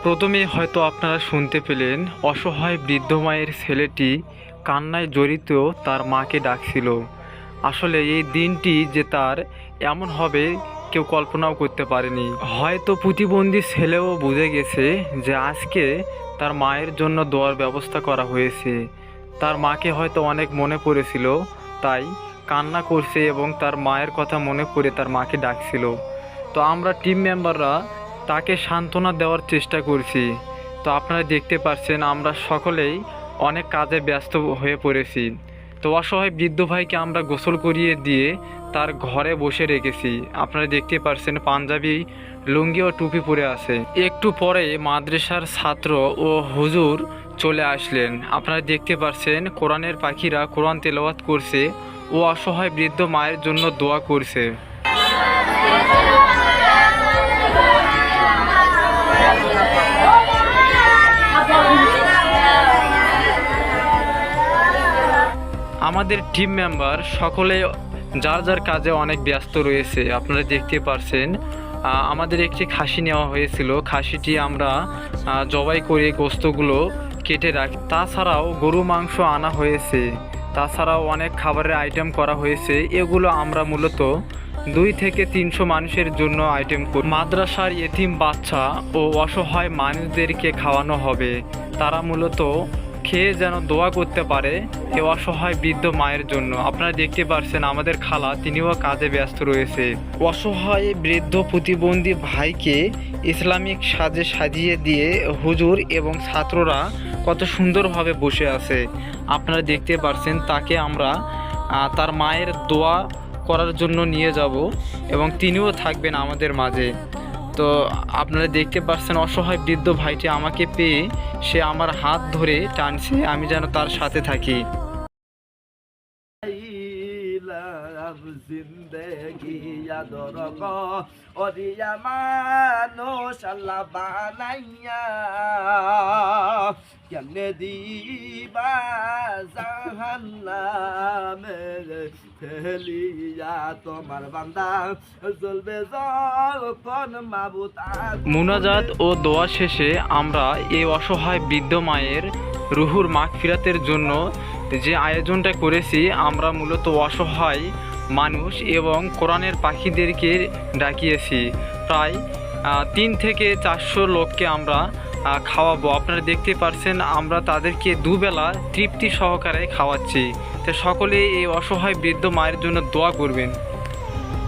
প্রথমেই হয়তো আপনারা শুনতে পেলেন অসহায় বৃদ্ধ মায়ের ছেলেটি কান্নায় জড়িত তার মাকে ডাকছিল। আসলে এই দিনটি যে তার এমন হবে কেউ কল্পনাও করতে পারেনি। হয়তো প্রতিবন্ধী ছেলেও বুঝে গেছে যে আজকে তার মায়ের জন্য দোয়ার ব্যবস্থা করা হয়েছে। তার মাকে হয়তো অনেক মনে পড়েছিল, তাই কান্না করছে এবং তার মায়ের কথা মনে করে তার মাকে ডাকছিল। তো আমরা টিম মেম্বাররা তাকে সান্ত্বনা দেওয়ার চেষ্টা করছি। তো আপনারা দেখতে পাচ্ছেন আমরা সকলেই অনেক কাজে ব্যস্ত হয়ে পড়েছি। তো অসহায় বৃদ্ধ ভাইকে আমরা গোসল করিয়ে দিয়ে তার ঘরে বসে রেখেছি। আপনারা দেখতে পাচ্ছেন পাঞ্জাবি লুঙ্গি ও টুপি পরে আছে। একটু পরে মাদ্রাসার ছাত্র ও হুজুর চলে আসলেন। আপনারা দেখতে পাচ্ছেন কোরআনের পাখিরা কোরআন তেলাওয়াত করছে ও অসহায় বৃদ্ধ মায়ের জন্য দোয়া করছে। আমাদের টিম মেম্বার সকলে যার যার কাজে অনেক ব্যস্ত রয়েছে। আপনারা দেখতে পারছেন আমাদের একটি খাসি নেওয়া হয়েছিল। খাসিটি আমরা জবাই করে গোস্তগুলো কেটে রাখি। তাছাড়াও গরু মাংস আনা হয়েছে, তাছাড়াও অনেক খাবারের আইটেম করা হয়েছে। এগুলো আমরা মূলত 2 থেকে 300 মানুষের জন্য আইটেম করি। মাদ্রাসার এতিম বাচ্চা ও অসহায় মানুষদেরকে খাওয়ানো হবে। তারা মূলত খেয়ে যেন দোয়া করতে পারে এ অসহায় বৃদ্ধ মায়ের জন্য। আপনারা দেখতে পাচ্ছেন আমাদের খালা তিনিও কাজে ব্যস্ত রয়েছে। অসহায় বৃদ্ধ প্রতিবন্ধী ভাইকে ইসলামিক সাজে সাজিয়ে দিয়ে হুজুর এবং ছাত্ররা কত সুন্দরভাবে বসে আছে। আপনারা দেখতে পাচ্ছেন তাকে আমরা তার মায়ের দোয়া করার জন্য নিয়ে যাব এবং তিনিও থাকবেন আমাদের মাঝে। তো আপনারা দেখতে পাচ্ছেন অসহায় বৃদ্ধ ভাইটি আমাকে পেয়ে সে আমার হাত ধরে টানছে আমি যেন তার সাথে থাকি। জিন্দেগি ইয়াদরক ওরিয়া মানুষ আল্লাহ বানাইয়া কেমনে দিবা জাহান্নামে ফেলিয়া তোমার বান্দা জ্বলবে যখন মাবুদ। মুনাজাত ও দোয়া শেষে আমরা এই অসহায় বৃদ্ধ মায়ের রুহুর মাগফিরাতের জন্য যে আয়োজনটা করেছি, আমরা মূলত অসহায় মানুষ এবং কোরআনের পাখিদেরকে ডাকিয়েছি। প্রায় 3 থেকে 400 লোককে আমরা খাওয়াবো। আপনারা দেখতে পাচ্ছেন আমরা তাদেরকে দুবেলা তৃপ্তি সহকারে খাওয়াচ্ছি। তো সকলে এই অসহায় বৃদ্ধ মায়ের জন্য দোয়া করবেন।